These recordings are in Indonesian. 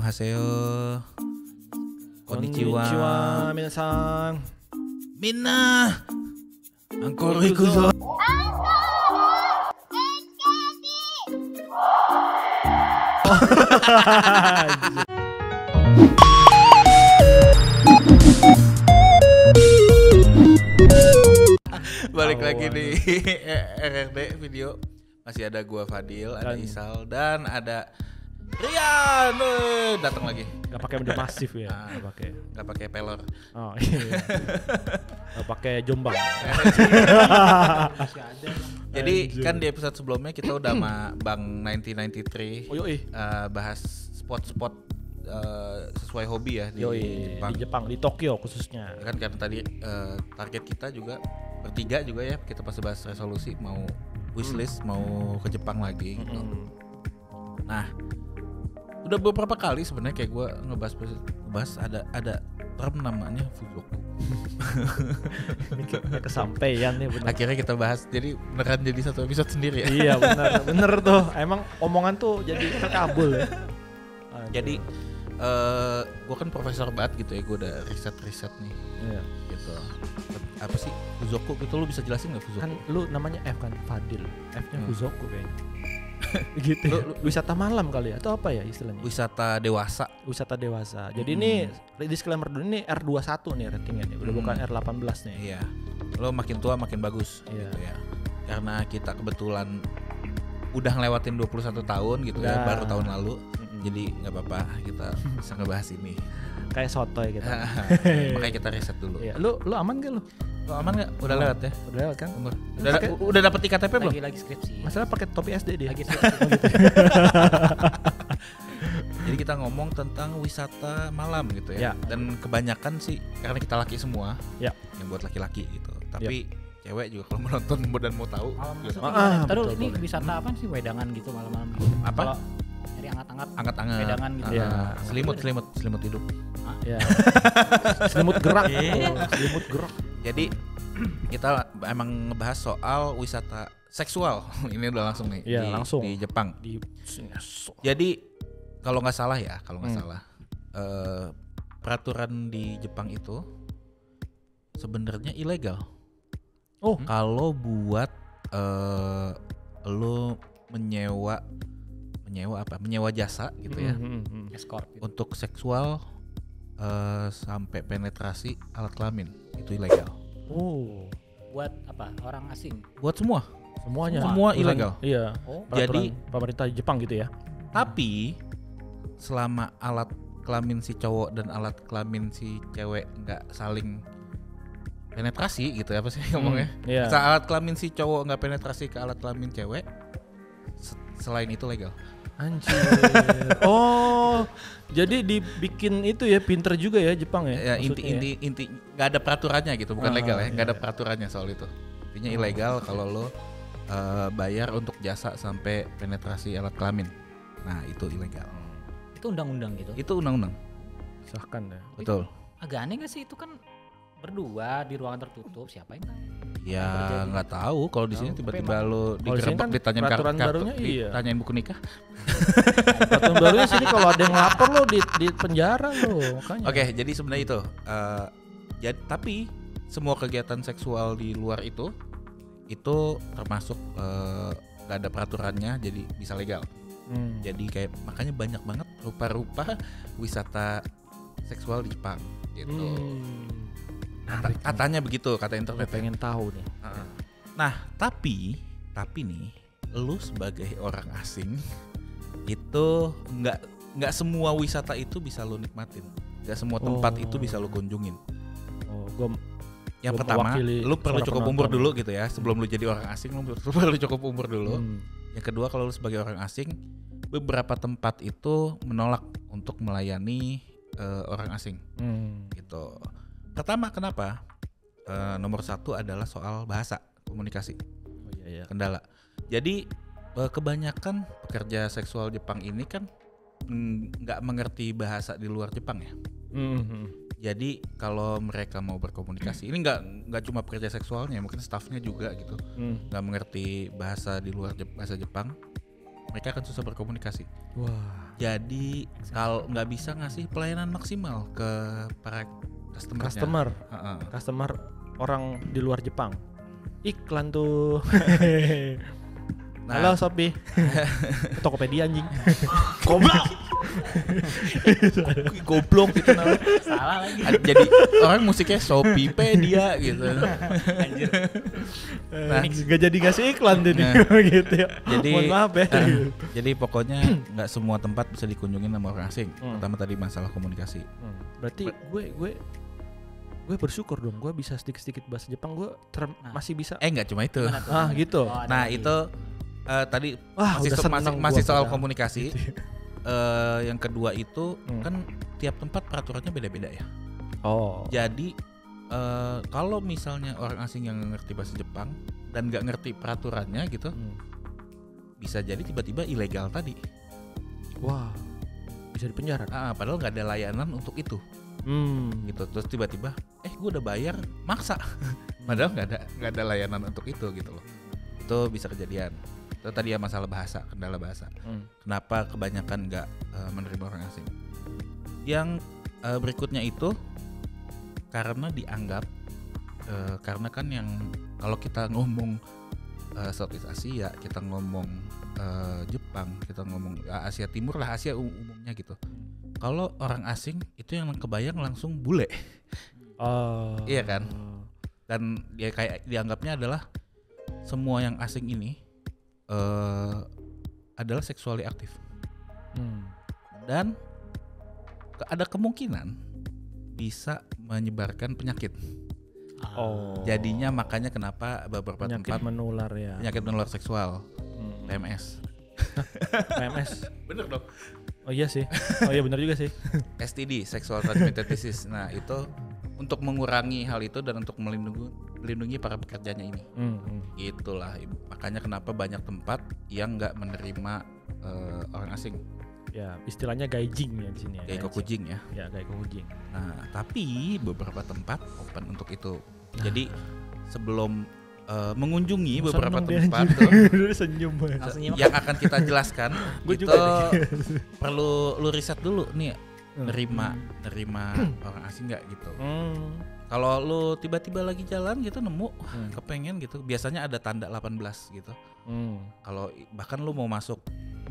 Annyeonghaseyo. Konnichiwa. Konnichiwa, minasan. Minna. Angkor ikuzo. Balik lagi di RRD video. Masih ada gua Fadil, ada Isal dan ada Rian. Datang lagi. Gak pakai benda masif ya? Gak pakai pelor. Oh iya. Gak pakai jombang. Jadi kan di episode sebelumnya kita udah sama Bang 1993 bahas spot-spot sesuai hobi ya di Jepang. Di Tokyo khususnya. Kan karena tadi target kita juga bertiga juga ya, kita pasti bahas resolusi mau wishlist mau ke Jepang lagi gitu. Nah, udah beberapa kali sebenarnya kayak gue ngebahas ada term namanya Fuzoku. Ini kesampaian nih bener. Akhirnya kita bahas, jadi beneran jadi satu episode sendiri ya. Iya bener tuh. Emang omongan tuh jadi terkabul ya. Jadi gue kan profesor banget gitu ya, gue udah riset nih. Iya. Gitu. Apa sih Fuzoku gitu, lu bisa jelasin nggak Fuzoku? Kan lu namanya F kan, Fadil. F-nya Fuzoku kayaknya. Gitu. Lu, wisata malam kali ya atau apa ya istilahnya? Wisata dewasa. Wisata dewasa. Jadi ini disclaimer dulu, ini R21 nih ratingnya nih, udah bukan R18 nih. Iya. Lo makin tua makin bagus gitu ya. Karena kita kebetulan udah ngelewatin 21 tahun gitu ya, baru tahun lalu. Jadi enggak apa-apa kita bisa ngebahas ini. Kayak sotoy gitu. Makanya kita riset dulu. Iya. Lu aman gak lu? Lo aman enggak? Udah lewat ya? Udah lewat kan? Udah dapet IKTP belum? Lagi skripsi. Masalah pakai topi SD dia. Lagi skripsi. Jadi kita ngomong tentang wisata malam gitu ya. Dan kebanyakan sih karena kita laki semua. Ya. Yang buat laki-laki gitu. Tapi cewek juga kalau menonton dan mau tahu. Terus ini wisata apa sih, wedangan gitu malam-malam? Apa? Kalau dari angkat-angkat. Wedangan gitu. Ya. Selimut hidup. Ya. Selimut gerak. Selimut gerak. Jadi kita emang ngebahas soal wisata seksual. Ini udah langsung nih di Jepang. Jadi kalau nggak salah peraturan di Jepang itu sebenarnya ilegal. Kalau buat lo menyewa jasa gitu ya, escort gitu. untuk seksual sampai penetrasi alat kelamin itu ilegal. Buat apa? Orang asing? Buat Semuanya. Semua ilegal. Iya. Jadi pemerintah Jepang gitu ya. Tapi selama alat kelamin si cowok dan alat kelamin si cewek nggak saling penetrasi gitu ya, apa sih ngomongnya? Saat alat kelamin si cowok nggak penetrasi ke alat kelamin cewek, selain itu legal. Anjir. Jadi dibikin itu ya, pinter juga ya Jepang ya. Inti nggak ada peraturannya gitu, bukan legal ya, nggak ada peraturannya soal itu. Intinya ilegal kalau lo bayar untuk jasa sampai penetrasi alat kelamin. Nah itu ilegal. Itu undang-undang gitu? Itu undang-undang. Sahkan ya. Betul. Agak aneh nggak sih, itu kan berdua di ruangan tertutup, siapa yang tahu? Ya nggak tahu kalau di sini tiba-tiba lo digerebek ditanyain kartu, ditanyain buku nikah. Peraturan barunya sini kalau ada yang lapor lo di penjara lo, makanya. Oke, jadi sebenarnya itu. Tapi semua kegiatan seksual di luar itu termasuk nggak ada peraturannya, jadi bisa legal. Jadi kayak makanya banyak banget rupa-rupa wisata seksual di Jepang gitu. Katanya begitu, kata internet. Pengen tahu nih. Nah, tapi nih, lu sebagai orang asing itu nggak semua wisata itu bisa lu nikmatin. Nggak semua tempat itu bisa lu kunjungin. Yang pertama, lu perlu cukup umur dulu gitu ya. Sebelum lu jadi orang asing, lu perlu cukup umur dulu. Yang kedua, kalau lu sebagai orang asing, beberapa tempat itu menolak untuk melayani orang asing. Gitu. Pertama, kenapa? Nomor satu adalah soal bahasa, komunikasi. Kendala. Jadi kebanyakan pekerja seksual Jepang ini kan nggak mengerti bahasa di luar Jepang ya. Jadi kalau mereka mau berkomunikasi, ini nggak cuma pekerja seksualnya, mungkin staffnya juga gitu, nggak mengerti bahasa di luar bahasa Jepang. mereka akan susah berkomunikasi. Wah. Jadi kalau nggak bisa ngasih pelayanan maksimal ke para Customer orang di luar Jepang. Iklan tuh. Nah. Halo Shopee. Tokopedia anjing. Goblok itu namanya. Salah lagi. Jadi orang musiknya Shopee-pedia gitu. Anjir. Nah, gak jadi ngasih iklan deh gitu ya. Jadi mohon maaf ya. Jadi pokoknya nggak semua tempat bisa dikunjungi sama orang asing. Pertama tadi masalah komunikasi. Berarti gue bersyukur dong, gue bisa sedikit-sedikit bahasa Jepang, gue masih bisa. Nggak cuma itu. Gitu. Nah itu tadi udah masih soal komunikasi. Yang kedua itu kan tiap tempat peraturannya beda-beda ya. Jadi kalau misalnya orang asing yang ngerti bahasa Jepang dan nggak ngerti peraturannya gitu, bisa jadi tiba-tiba ilegal tadi. Wah, bisa dipenjara. Padahal nggak ada layanan untuk itu. Gitu. Terus tiba-tiba, gue udah bayar, maksa. Padahal nggak ada layanan untuk itu gitu loh. Itu bisa kejadian. Itu tadi ya masalah bahasa, kendala bahasa. Kenapa kebanyakan nggak menerima orang asing? Yang berikutnya itu karena dianggap karena kan yang kalau kita ngomong Southeast Asia, kita ngomong Jepang, kita ngomong Asia Timur lah, Asia umumnya gitu. Kalau orang asing itu yang kebayang langsung bule. Iya kan? Dan dia kayak dianggapnya adalah semua yang asing ini adalah seksually aktif. Dan ada kemungkinan bisa menyebarkan penyakit. Jadinya makanya kenapa beberapa penyakit tempat menular ya. Penyakit menular seksual. PMS. PMS. Bener dong. Oh iya sih. Oh iya benar juga sih. STD, sexual transmitted disease. Nah, itu untuk mengurangi hal itu dan untuk melindungi para pekerjanya ini. Itulah makanya kenapa banyak tempat yang enggak menerima orang asing. Ya, istilahnya gaijing ya di sini ya. Gaikokujing ya. Ya, gaikokujing. Nah, tapi beberapa tempat open untuk itu. Jadi sebelum mengunjungi beberapa tempat tuh senyum yang akan kita jelaskan itu perlu lu riset dulu nih nerima orang asing nggak gitu. Kalau lu tiba-tiba lagi jalan gitu nemu kepengen gitu, biasanya ada tanda 18 gitu. Kalau bahkan lu mau masuk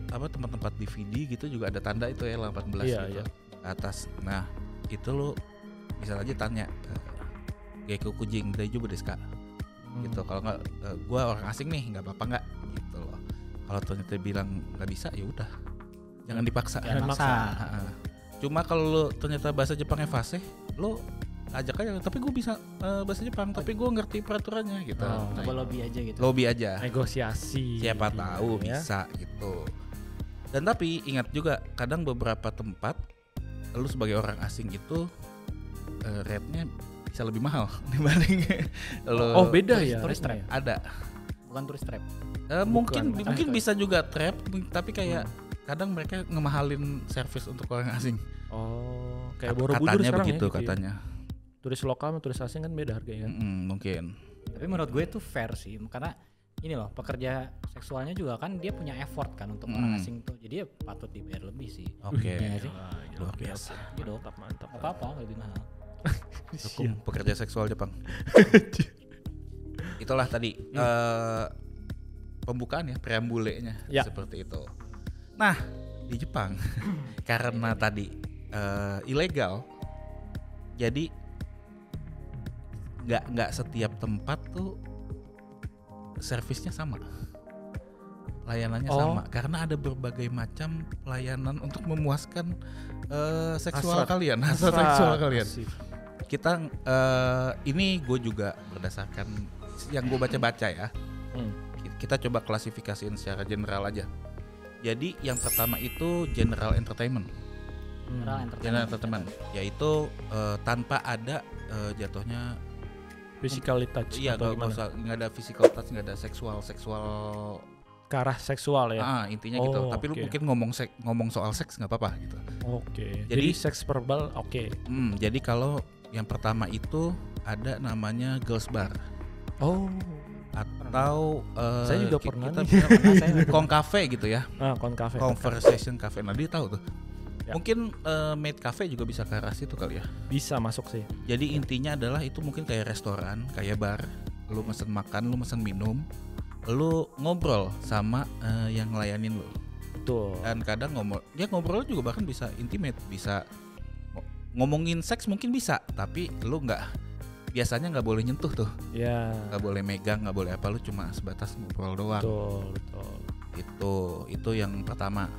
tempat-tempat DVD gitu juga ada tanda itu ya 18 gitu ke atas. Nah itu lu bisa aja tanya Gaikokujing daijoubu desu ka? Gitu. Kalau nggak gue orang asing nih nggak apa-apa nggak gitu loh. Kalau ternyata bilang nggak bisa ya udah jangan dipaksa. Cuma kalau lo ternyata bahasa Jepangnya fasih lo ajak aja, tapi gue bisa bahasa Jepang tapi gue ngerti peraturannya gitu. Coba lobby aja gitu. Lobby aja, negosiasi, siapa tahu ya? Bisa gitu. Dan tapi ingat juga kadang beberapa tempat lo sebagai orang asing itu rate-nya bisa lebih mahal dibanding lo. Beda ya. Tourist trap ada. Bukan tourist trap. Mungkin bisa juga trap, tapi kayak kadang mereka ngemahalin service untuk orang asing. Kayak Borobudur katanya sekarang begitu ya, katanya. Turis lokal sama turis asing kan beda harganya kan. Mungkin. Tapi menurut gue itu fair sih, karena ini loh pekerja seksualnya juga kan dia punya effort kan untuk orang asing tuh, jadi ya patut dibayar lebih sih. Oke. Luar biasa. Gitu. Mantap. Apa lebih mahal. Dukung pekerja seksual Jepang. Itulah tadi pembukaan ya, preambulenya seperti itu. Nah di Jepang karena tadi ilegal, jadi nggak setiap tempat tuh servisnya sama, layanannya sama, karena ada berbagai macam pelayanan untuk memuaskan seksual kalian, hasrat seksual kalian. Kita ini gue juga berdasarkan yang gue baca-baca ya. Kita coba klasifikasiin secara general aja. Jadi yang pertama itu general entertainment. General entertainment yaitu tanpa ada jatuhnya physical touch. Iya, nggak ada physical touch, nggak ada seksual ke arah seksual ya. Intinya gitu. Tapi lu mungkin ngomong soal seks nggak apa-apa gitu. Jadi seks verbal jadi kalau yang pertama itu ada namanya girls bar. atau Saya juga pernah kita nih. Kong Cafe gitu ya. Koncafe. Conversation Cafe. Nah, dia tahu tuh. Ya. Mungkin Made Cafe juga bisa ke arah situ kali ya. Bisa masuk sih. Jadi intinya adalah itu mungkin kayak restoran, kayak bar. Lu mesen makan, lu mesen minum, lu ngobrol sama yang ngelayanin lu. Betul. Dan kadang ngobrol juga bahkan bisa intimate, bisa ngomongin seks mungkin bisa, tapi lu biasanya nggak boleh nyentuh tuh. Ya. Nggak boleh megang, nggak boleh apa, lu cuma sebatas ngobrol doang. Betul. Itu yang pertama.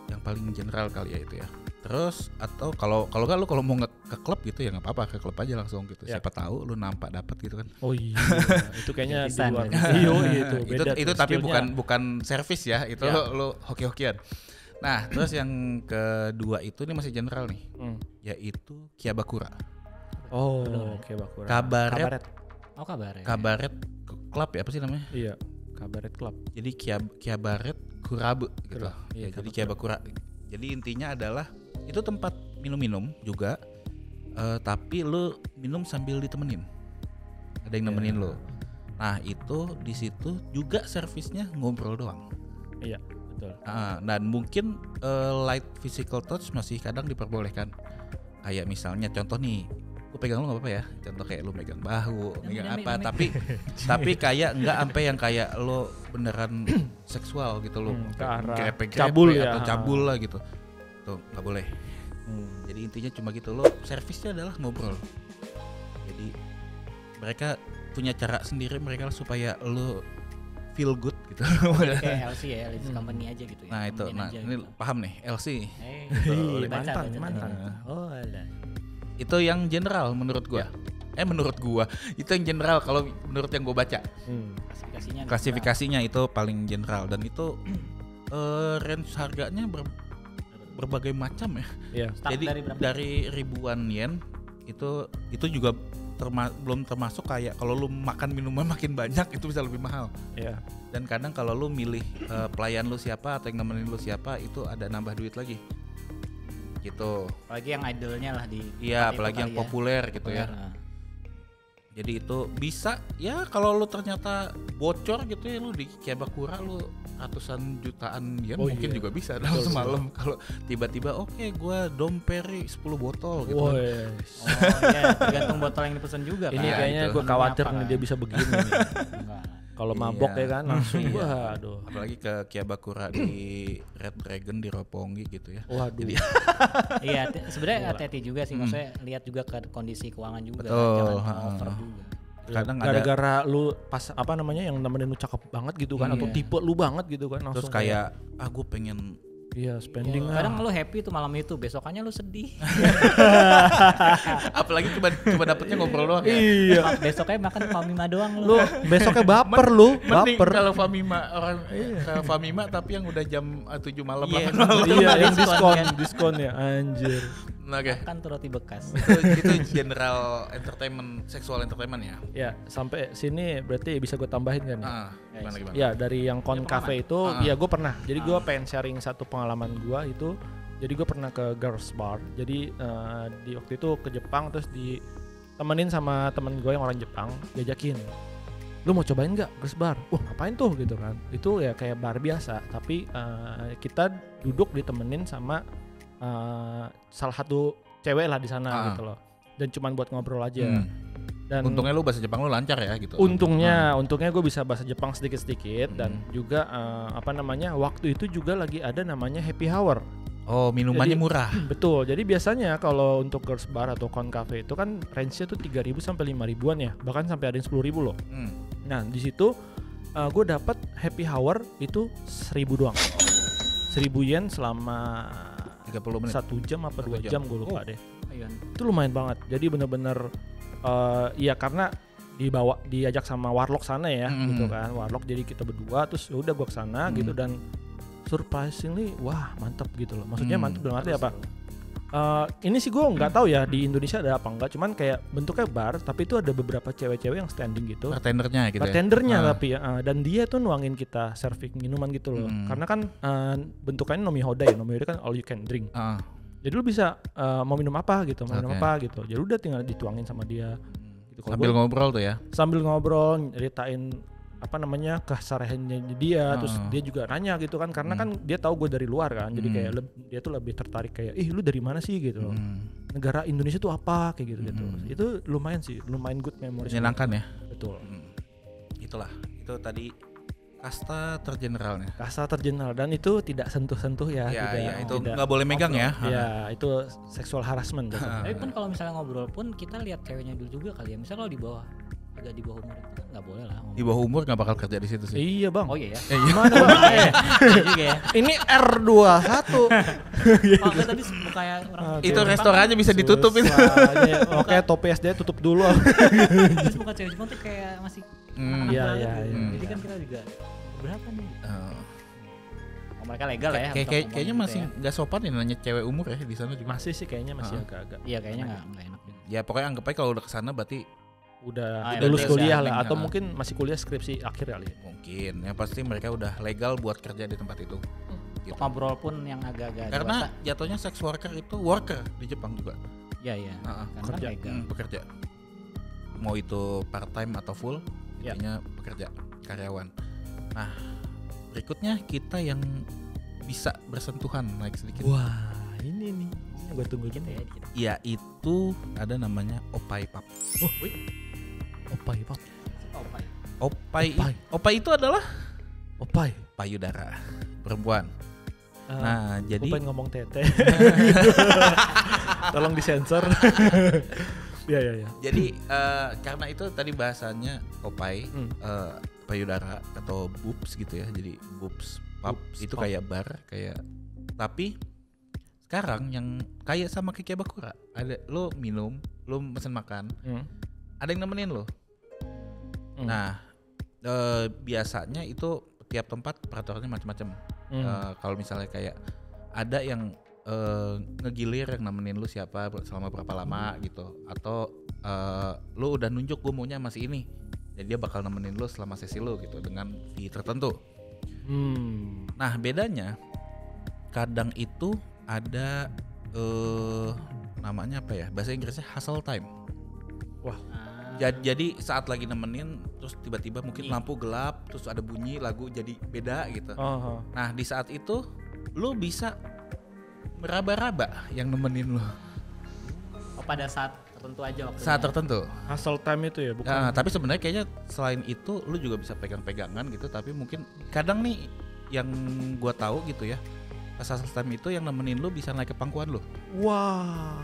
Yang paling general kali ya itu ya. Terus atau kalau mau ke klub gitu ya nggak apa-apa, ke klub aja langsung gitu. Ya. Siapa tahu lu nampak dapat gitu kan. Oh iya. Itu kayaknya di luar. Gratisan. Beda itu tuh, tapi skillnya. bukan servis ya. Itu Ya. lu hoki-hokian. Nah, terus yang kedua itu nih masih general nih. Yaitu Kiabakura. Oh, oke Bakura. Kabaret. Oh, kabar ya. Kabaret klub ya, apa sih namanya? Iya. Kabaret Club. Jadi Kiabaret Kurabe gitu. Iya, Jadi Kiabakura. Jadi intinya adalah itu tempat minum-minum juga, tapi lu minum sambil ditemenin. Ada yang nemenin lu. Nah itu di situ juga servisnya ngobrol doang. Iya, betul. Dan mungkin light physical touch masih kadang diperbolehkan. Kayak misalnya contoh nih, gue pegang lu nggak apa-apa ya. Contoh kayak lu megang bahu, megang apa. Tapi kayak nggak sampai yang kayak lu beneran seksual gitu lo. Ke arah Grepe-grepe cabul ya. atau cabul lah gitu. Tuh nggak boleh. Jadi intinya cuma gitu, lo servisnya adalah ngobrol. Jadi mereka punya cara sendiri mereka supaya lo feel good gitu. Kayak LC ya, ladies company aja gitu ya. Nah itu, ini gitu. paham nih LC. Mantan. Oh ada. Itu yang general menurut gua. Menurut gua itu yang general kalau menurut yang gua baca. Klasifikasinya itu paling general dan itu range harganya berbagai macam ya. Iya. Jadi dari ribuan yen itu juga belum termasuk kayak kalau lu makan minuman makin banyak itu bisa lebih mahal. Iya. Dan kadang kalau lu milih pelayan lu siapa atau yang nemenin lu siapa itu ada nambah duit lagi. Gitu. Apalagi yang idolnya lah di. Iya, apalagi yang populer gitu ya. Jadi itu bisa ya kalau lu ternyata bocor gitu ya lu di Kiabakura lu ratusan jutaan yen mungkin juga bisa dalam semalam kalau tiba-tiba gua domperi 10 botol gitu. Oh iya, tergantung botol yang dipesan juga kan. Ini kayaknya itu. gue khawatir nih dia bisa begini nih. Kalau mabok ya kan langsung waduh. Apalagi ke Kiabakura di Red Dragon di Roppongi gitu ya. Waduh. Jadi, iya, sebenarnya hati-hati juga sih, maksudnya lihat juga ke kondisi keuangan juga. Betul. Jangan over juga. Kadang gara-gara lu pas apa namanya yang nemenin lu cakep banget gitu kan atau tipe lu banget gitu kan langsung terus kayak gue pengen spending kadang lu happy tuh malam itu, besokannya lu sedih. apalagi cuma dapetnya ngobrol doang ya. Iya. Besoknya makan Famima doang lu. Besoknya baper lu, Mending baper. kalau Famima orang ke Famima tapi yang udah jam 7 malam. Iya, yang diskon ya anjir. Nah, oke. Kan tuh roti bekas. itu general entertainment, sexual entertainment ya. Ya, sampai sini berarti bisa gue tambahin kan ya? Gimana? Ya, dari yang Cafe itu, ya gue pernah. Jadi gue pengen sharing satu pengalaman gue itu. Jadi gue pernah ke girls bar. Jadi di waktu itu ke Jepang terus ditemenin sama temen gue yang orang Jepang, diajakin. Lu mau cobain nggak girls bar? Ngapain tuh gitu kan? Itu ya kayak bar biasa, tapi kita duduk ditemenin sama salah satu cewek lah di sana gitu loh. Dan cuman buat ngobrol aja. Dan untungnya lu bahasa Jepang lu lancar ya gitu. Untungnya gue bisa bahasa Jepang sedikit-sedikit dan juga waktu itu juga lagi ada namanya happy hour. Oh, minumannya murah. Betul. Jadi biasanya kalau untuk girls bar atau Cafe itu kan range-nya tuh 3.000 sampai 5.000-an ya. Bahkan sampai ada yang 10.000 loh. Nah, di situ gue dapat happy hour itu 1.000 doang. 1.000 yen selama 30 menit. 1 jam apa 2 jam gue lupa deh. Iya. Itu lumayan banget. Jadi bener-bener ya karena diajak sama Warlock sana ya gitu kan. Warlock jadi kita berdua terus udah gue kesana gitu dan surprisingly wah mantap gitu loh. Maksudnya mantap dalam arti apa? Ini sih gue nggak tahu ya di Indonesia ada apa enggak. Cuman kayak bentuknya bar tapi itu ada beberapa cewek-cewek yang standing gitu. Bartendernya gitu Bartendernya tapi dan dia tuh nuangin kita serving minuman gitu loh. Karena kan bentukannya nomihoda ya. Nomihoda kan all you can drink. Jadi lu bisa mau minum apa gitu, mau minum apa gitu. Jadi udah tinggal dituangin sama dia gitu. Sambil ngobrol tuh ya. Sambil ngobrol, ceritain apa namanya kesehariannya dia, terus dia juga nanya gitu kan, karena kan dia tahu gue dari luar kan, jadi kayak dia tuh lebih tertarik kayak, lu dari mana sih gitu, negara Indonesia tuh apa kayak gitu gitu. Itu lumayan good memory. Menyenangkan ya. Betul. Itulah, itu tadi kasta tergeneralnya. Kasta tergeneral, dan itu tidak sentuh-sentuh ya. Ya, itu nggak boleh megang ya. Ya, itu sexual harassment. Tapi pun kalau misalnya ngobrol pun kita lihat ceweknya dulu juga kali ya. Misalnya kalau di bawah, agak di bawah umur itu kan nggak boleh lah. Di bawah umur nggak bakal kerja di situ sih. Iya bang. Oh iya ya. Gimana bang? Juga ya. Ini R21. Oh enggak, tadi kayak orang. Itu restorannya bisa ditutup itu. Oke, topi SD tutup dulu. Terus bukan cewek Jepang tuh kayak masih. Iya. Jadi kan kita juga berapa nih? Oh, mereka legal ya. Kayaknya masih nggak sopan ya nanya cewek umur ya di sana juga. Masih sih kayaknya masih agak-agak. Iya kayaknya nggak enak juga. Ya pokoknya anggap aja kalau udah kesana berarti udah lulus kuliah lah, atau mungkin masih kuliah skripsi akhir kali. Mungkin, yang pasti mereka udah legal buat kerja di tempat itu. Gitu. Ngobrol pun yang agak-agak. Karena jatuhnya sex worker itu worker di Jepang juga. Iya. Kerja. Bekerja. Mau itu part time atau full, intinya bekerja, karyawan. Nah, berikutnya kita yang bisa bersentuhan naik sedikit. Wah, ini nih. Gue tunggu gitu ya. Ya itu ada namanya opai pap. Opai pap. Opai itu adalah payudara perempuan. Nah, jadi Opai ngomong tete. Tolong disensor. Ya. Jadi karena itu tadi bahasanya opai, payudara atau boobs gitu ya. Jadi boobs pub itu kayak bar, kayak, tapi sekarang yang kayak sama Kekebakura, ada lo minum, lo pesen makan, ada yang nemenin lo. Nah, biasanya itu tiap tempat peraturannya macam-macam. Kalau misalnya kayak ada yang ngegilir yang nemenin lu siapa selama berapa lama gitu, atau lu udah nunjuk gue maunya masih ini, jadi dia bakal nemenin lu selama sesi lu gitu dengan fee tertentu. Nah bedanya kadang itu ada namanya apa ya, bahasa Inggrisnya hustle time. Wah. Jadi saat lagi nemenin terus tiba-tiba mungkin lampu gelap terus ada bunyi lagu jadi beda gitu. Nah di saat itu lu bisa meraba-raba yang nemenin lu. Oh pada saat tertentu aja waktunya. Saat tertentu. Hustle time itu ya bukan. Nah, tapi sebenarnya kayaknya selain itu lu juga bisa pegang-pegangan gitu, tapi mungkin kadang nih yang gua tahu gitu ya. Pas hustle time itu yang nemenin lu bisa naik ke pangkuan lu. Wow.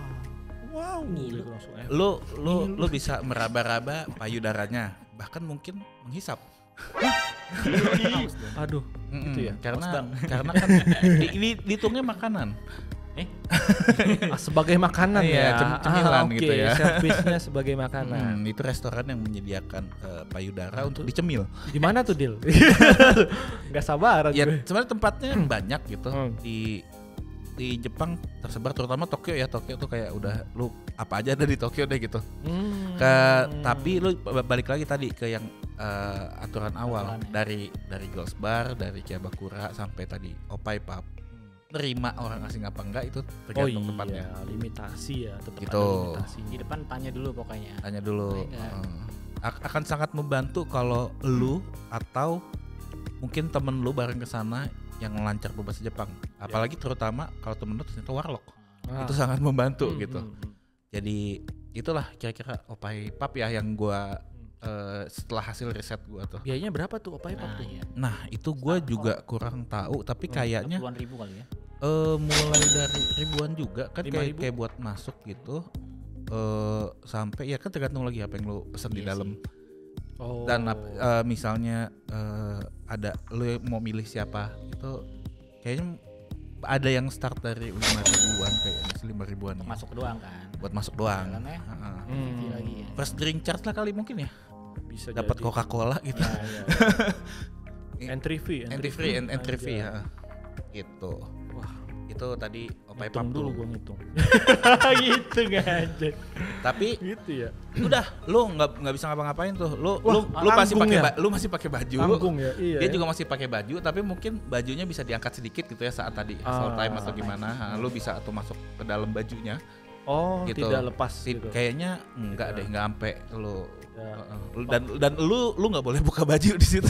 Lu bisa meraba-raba payudaranya, bahkan mungkin menghisap. Aduh, itu ya. Karena kan ini dihitungnya makanan. Sebagai makanan ya. Cemilan gitu ya. Servisnya sebagai makanan. Itu restoran yang menyediakan payudara untuk dicemil. Di mana tuh, Dil? Gak sabar. Ya sebenarnya tempatnya banyak gitu di Jepang tersebar, terutama Tokyo ya. Tokyo tuh kayak udah lu apa aja ada di Tokyo deh gitu. Tapi lu balik lagi tadi ke yang aturan awal dari Girls Bar, dari Kiyabakura sampai tadi Opai Pub. Nerima orang asing apa enggak itu tergantung tempatnya. Limitasi ya, tetap gitu. ada limitasi. Di depan tanya dulu pokoknya. Tanya dulu. Akan sangat membantu kalau lu atau mungkin temen lu bareng ke sana yang lancar berbahasa Jepang. Apalagi terutama kalau temen lu ternyata warlock. Itu sangat membantu gitu. Jadi itulah kira-kira Opai Pub ya yang gua setelah hasil riset gua tuh. Biayanya berapa tuh Opai Pub tuh? Iya. Nah, itu gua juga kurang tahu, tapi kayaknya puluhan ribu kali ya. Mulai dari ribuan juga kan, kayak buat masuk gitu. Sampai ya kan tergantung lagi apa yang lu pesen di dalam. Dan misalnya ada lu mau milih siapa itu kayaknya ada yang start dari 5 ribuan, kayaknya 5 ribuan ya. Masuk doang kan. Buat masuk doang. Lagi ya. First drink charge lah kali mungkin ya. Bisa dapat Coca-Cola gitu. Entry fee ya. Gitu. Wah, itu tadi Opai Pub dulu gua ngitung. Gitu enggak aja. Tapi gitu ya. Udah, lu enggak bisa ngapa-ngapain tuh. Lu masih pakai baju. Anggung ya. Iya. Dia juga masih pakai baju, tapi mungkin bajunya bisa diangkat sedikit gitu ya saat tadi hustle time atau gimana. Lu bisa tuh masuk ke dalam bajunya. Oh, gitu. tidak lepas gitu. Kayaknya enggak deh, enggak sampai lu. Ya. Dan lu nggak boleh buka baju di situ.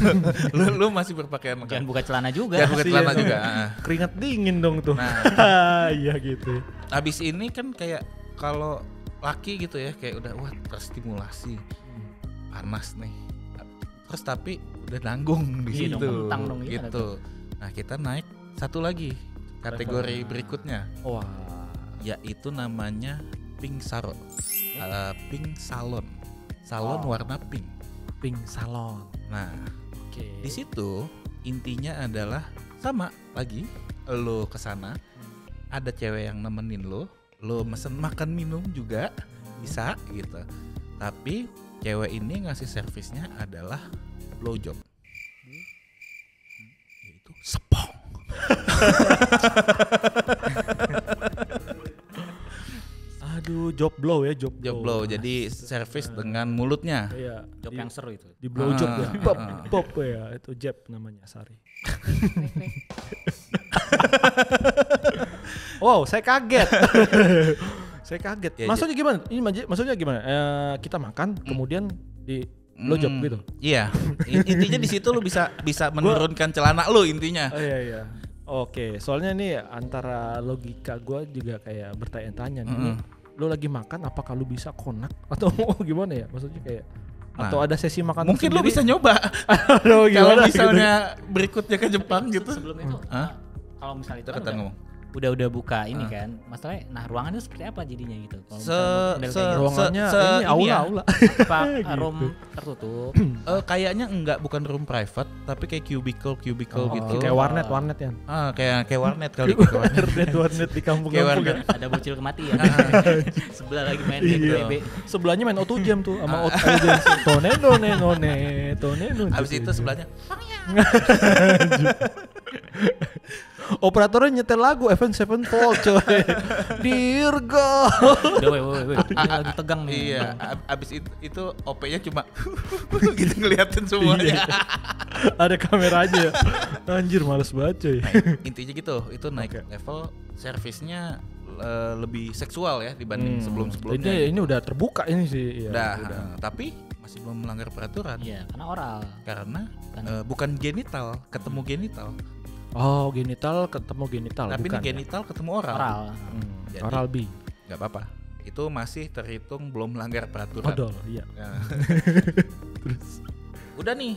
lu masih berpakaian lengkap. Jangan buka celana juga. Jangan buka celana Kasian. juga. Keringat dingin dong tuh. Nah, Iya gitu. abis ini kan kayak kalau laki gitu ya kayak udah wah terstimulasi, panas nih. Terus tapi udah nanggung di Iya dong, situ. kentang dong, gimana Gitu. Nah kita naik satu lagi kategori Level. berikutnya, Wah. yaitu namanya pink salon. Pink salon. Salon warna pink. Pink salon. Nah, Oke. di situ intinya adalah sama lagi, lo kesana, ada cewek yang nemenin lo mesen makan minum juga bisa gitu. Tapi cewek ini ngasih servisnya adalah blowjob, yaitu sepong. Aduh, job blow ya, job Job blow, jadi servis dengan mulutnya. Iya. Job yang seru itu. Di blow job ya. Ah, Pop, ah, ah. pop ya. Itu jab namanya, Sari. Wow, saya kaget. Saya kaget. Ya, Maksudnya gimana? Ini maksudnya gimana? Kita makan kemudian di blowjob gitu. Iya. Intinya di situ lu bisa menurunkan celana lu intinya. Oh iya iya. Oke, soalnya ini antara logika gue juga kayak bertanya-tanya nih. Ini lu lagi makan apakah lu bisa konak atau gimana ya? Maksudnya kayak atau ada sesi makan Mungkin lu bisa nyoba. Aduh, Kalau gimana misalnya berikutnya ke Jepang gitu. Sebelum itu, Hah? kalau misalnya Itu itu kan kata ngomong. udah buka ini kan, masalahnya, nah ruangannya seperti apa jadinya gitu? Kalau Se- misalnya model kayak gitu. ruangannya se- ini ini aula ya. aula. Apa gitu. room tertutup? Kayaknya enggak, bukan room private, tapi kayak cubicle Oh, gitu. kayak warnet ya. Kayak warnet kali gitu. Warnet di kampung-kampung Kayak ya. warnet. Ada bocil kematian. Sebelah lagi main Iya. BB. Sebelahnya main auto jam tuh sama auto jam. Tone none none tone none. Habis itu sebelahnya operatornya nyetel lagu Avenged Sevenfold coy. Dirgo. Udah weh. Lagi tegang nih. iya, abis itu OP-nya cuma gitu ngeliatin semuanya. Ada kameranya. Anjir males banget coy. Nah, intinya gitu, itu naik level servisnya lebih seksual ya dibanding sebelum-sebelumnya. Ini udah terbuka ini sih. Udah, tapi masih belum melanggar peraturan. Iya, karena oral. Karena Kan. bukan genital, ketemu genital. Oh, genital ketemu genital. Tapi ini bukan ya? genital ketemu oral. Oral. Jadi- Oral B. Nggak apa-apa. Itu masih terhitung belum melanggar peraturan. Odol, iya. Nah. Udah nih.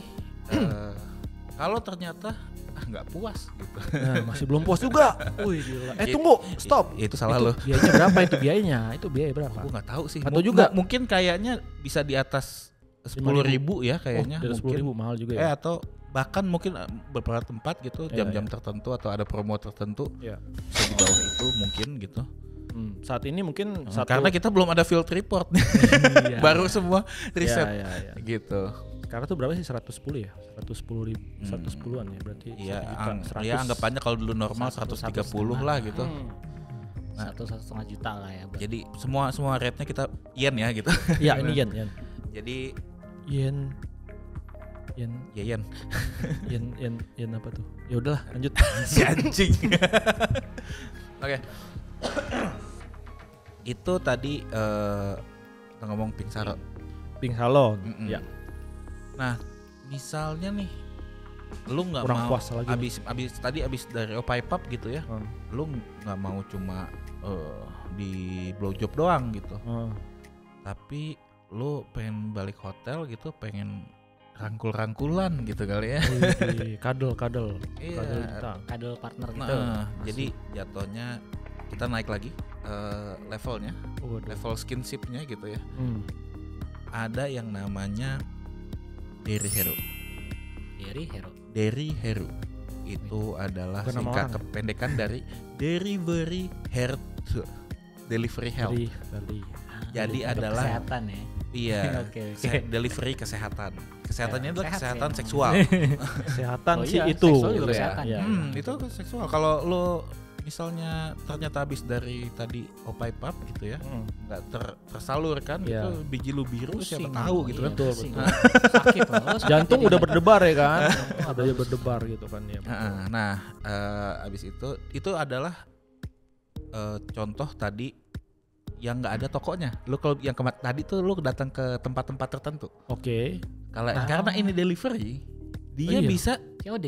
Kalau ternyata nggak puas gitu. Nah, masih belum puas juga. Wih, gila. Tunggu, stop. Itu salah Itu lo. biayanya berapa itu biayanya? Itu biaya berapa? Aku nggak tahu sih. Atau juga- mungkin kayaknya bisa di atas 10.000 ya kayaknya. Oh, dari 10.000 mahal juga ya. Atau bahkan mungkin beberapa tempat gitu Iya, jam-jam tertentu atau ada promo tertentu Iya. bisa di bawah itu mungkin gitu. Saat ini mungkin Karena kita belum ada field report nih. Iya. Baru semua riset Iya. gitu. Sekarang tuh berapa sih 110 ya? 110.000, 110-an ya berarti. Iya, 1 juta, ya anggapannya kalau dulu normal 100, 130 lah gitu. Satu setengah juta lah ya. Jadi semua rate-nya kita yen ya gitu. Iya, ini yen. Jadi Yen ya yen apa tuh? Ya udahlah, lanjut. si anjing. Oke. Itu tadi kita ngomong pink saro. Pink salon. Mm-mm. Ya. Nah, misalnya nih lu nggak Kurang mau puas lagi abis dari opai pub gitu ya, lu nggak mau cuma di blowjob doang gitu, tapi lu pengen balik hotel gitu, pengen rangkul-rangkulan gitu kali ya. Kadel. Iya. Kadel partner gitu. Nah, jadi jatuhnya kita naik lagi levelnya, level skinshipnya gitu ya. Ada yang namanya Deri Hero. Deri Hero itu adalah Bukan nama singkat orang. kependekan dari Delivery Health. Delivery Health. Jadi adalah kesehatan ya. iya, Oke. delivery kesehatan. Kesehatannya adalah Sehat kesehatan ya. seksual. Kesehatan Oh sih iya, itu. seksual juga gitu ya. kesehatan. Iya. Itu seksual. Kalau lo misalnya ternyata habis dari tadi opai pub gitu ya, nggak tersalurkan Iya. gitu, biji lu biru siapa Pusing. tahu gitu Iya, kan. Betul, pusing. betul. Sakit loh. Jantung udah berdebar ya kan? Udah berdebar gitu kan ya. Nah, habis itu adalah contoh tadi yang nggak ada tokonya. Lu kalau yang tadi tuh lu datang ke tempat-tempat tertentu. Oke. Karena ini delivery, dia iya. bisa COD.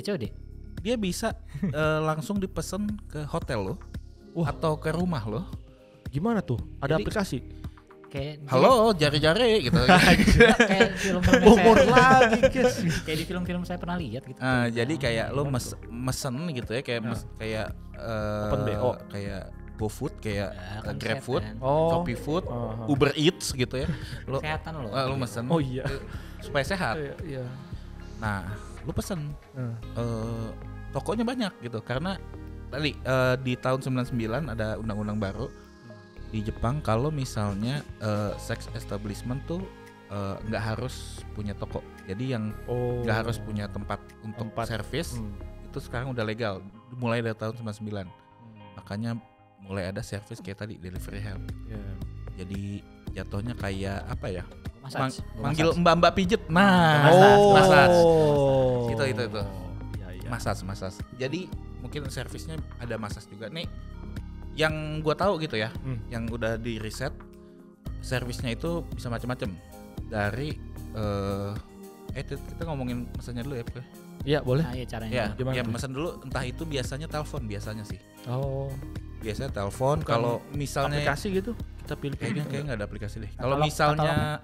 dia bisa langsung dipesan ke hotel lo atau ke rumah lo. Gimana tuh? Ada Jadi- aplikasi? Kayak Halo, jari-jari gitu. kayak film-film Bogor saya, lagi, guys. kayak di film-film saya pernah lihat gitu. Jadi kayak lo mesen gitu ya, kayak kayak Open BO. kayak GoFood, kayak kan GrabFood, kesehatan. Shopee Food, Uber Eats gitu ya. Lo Kesehatan loh. lo mesen Oh iya. supaya sehat. Iya. Nah, lu pesen tokonya banyak gitu karena tadi di tahun 99 ada undang-undang baru di Jepang kalau misalnya sex establishment tuh nggak harus punya toko. Jadi yang nggak harus punya tempat untuk servis itu sekarang udah legal mulai dari tahun 99. Makanya mulai ada servis kayak tadi delivery help. Jadi jatuhnya kayak apa ya? Manggil mbak-mbak pijet. Nah, massage. Itu. Iya. Massage. Jadi mungkin servisnya ada massage juga nih. Yang gua tahu gitu ya, yang udah di riset servisnya itu bisa macam-macam. Dari kita ngomongin mesennya dulu ya, Bro. Iya, boleh. Nah, iya caranya. Ya, Gimana tuh? mesen dulu entah itu biasanya telepon biasanya sih. Oh, Biasanya telepon kalau misalnya aplikasi gitu. Kita pilih kayaknya nggak ada aplikasi deh.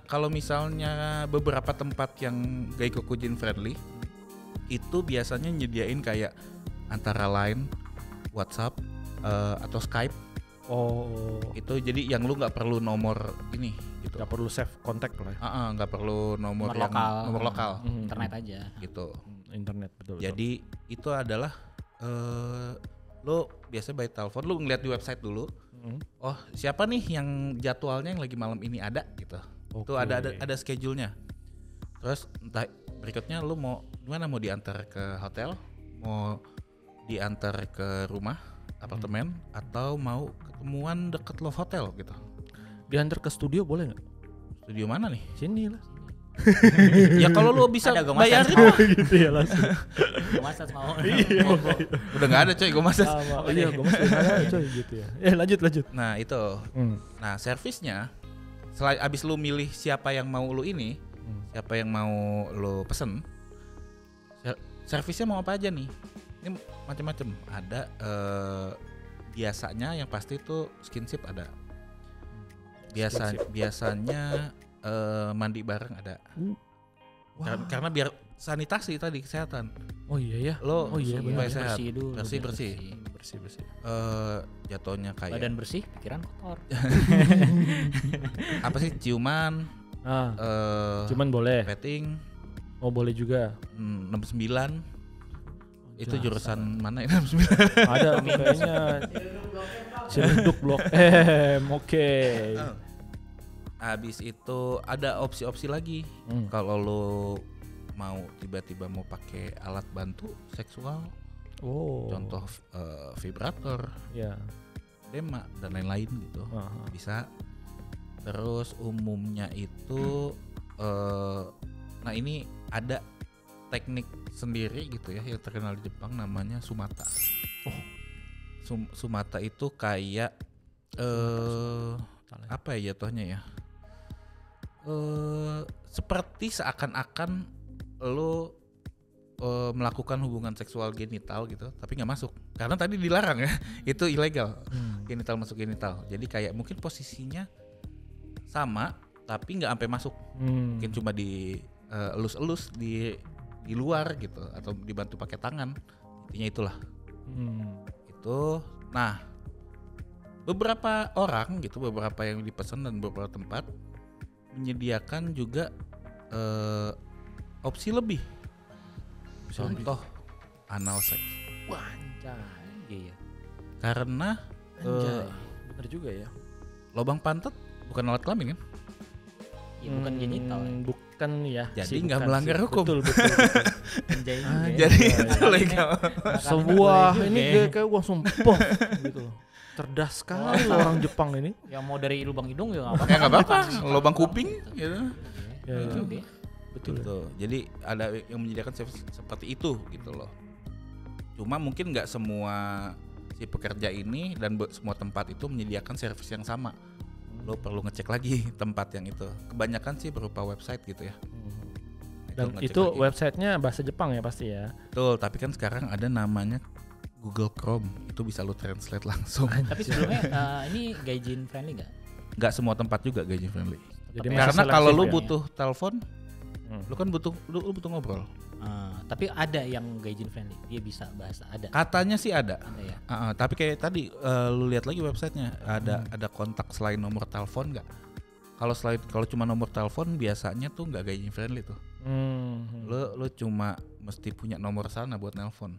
Kalau misalnya beberapa tempat yang Gaikokujin friendly itu biasanya nyediain kayak antara Line, WhatsApp atau Skype. Oh, Itu jadi yang lu nggak perlu nomor ini gitu. nggak perlu save kontak lah. Nggak perlu nomor yang lokal. nomor lokal Internet aja. gitu. Internet betul. Jadi itu adalah lu biasa by telepon lu ngeliat di website dulu. Oh, siapa nih yang jadwalnya yang lagi malam ini ada gitu. Itu ada schedule-nya. Terus entah berikutnya lu mau gimana, mau diantar ke hotel, mau diantar ke rumah, apartemen, atau mau ketemuan deket Love Hotel gitu. Diantar ke studio boleh nggak? Studio mana nih? Sini lah. Ya kalau lu bisa Ada, gua bayarin Gitu ya langsung. Massage mau. udah nggak ada coy, gue masa. Iya, gue masih ada coy gitu ya. Lanjut. Nah itu, nah servisnya selain abis lu milih siapa yang mau lu ini, siapa yang mau lu pesen, servisnya mau apa aja nih? Ini macam-macam. Ada biasanya yang pasti itu skinship ada. Biasanya mandi bareng ada. Karena biar sanitasi tadi, kesehatan. Oh iya ya. Lo supaya benar. sehat. Bersih dulu, Bersih. Bersih. Jatuhnya kayak Badan bersih, pikiran kotor. apa sih, ciuman, Cuman boleh. petting, Oh boleh juga. 69. Itu Jasa. jurusan mana ya? 69. Ada kayaknya. Ciledug Blok M. Oke. Habis itu ada opsi-opsi lagi. Kalau lo mau tiba-tiba mau pakai alat bantu seksual, contoh vibrator, Ya. dema dan lain-lain gitu, bisa. Terus umumnya itu, nah ini ada teknik sendiri gitu ya yang terkenal di Jepang namanya sumata. Sumata itu kayak apa ya jatuhnya ya? Seperti seakan-akan lo melakukan hubungan seksual genital gitu, tapi nggak masuk karena tadi dilarang ya. Itu ilegal. Genital masuk genital. Jadi kayak mungkin posisinya sama tapi nggak sampai masuk. Mungkin cuma di elus-elus di luar gitu atau dibantu pakai tangan. Intinya itulah. Itu. Nah, beberapa orang gitu, beberapa yang dipesan dan beberapa tempat menyediakan juga opsi lebih. Contoh anal sex. Wah, anjay. Iya. Karena Bener juga ya. lubang pantat bukan alat kelamin kan? Ya, bukan genital. Bukan ya. Jadi nggak melanggar hukum. Betul. Anjay. Jadi itu legal. Sebuah ini kayak langsung pof gitu loh. Cerdas sekali orang Jepang ini. Yang mau dari lubang hidung ya nggak apa-apa. Ya nggak apa-apa. Lubang kuping gitu. Ya, Betul. Gitu. Jadi ada yang menyediakan service seperti itu gitu loh. Cuma mungkin nggak semua si pekerja ini dan semua tempat itu menyediakan service yang sama. lo perlu ngecek lagi tempat yang itu. Kebanyakan sih berupa website gitu ya. Dan itu websitenya bahasa Jepang ya pasti ya. Betul, tapi kan sekarang ada namanya Google Chrome, itu bisa lo translate langsung. Tapi sebelumnya ini gaijin friendly nggak? Nggak semua tempat juga gaijin friendly. Jadi karena kalau lu ya. butuh telepon, lu kan butuh ngobrol. Tapi ada yang gaijin friendly, dia bisa bahasa ada. Katanya sih ada. Ada ya. Tapi kayak tadi lu lihat lagi websitenya, ada kontak selain nomor telepon nggak? Kalau cuma nomor telepon biasanya tuh nggak gaijin friendly tuh. Lu cuma mesti punya nomor sana buat nelpon.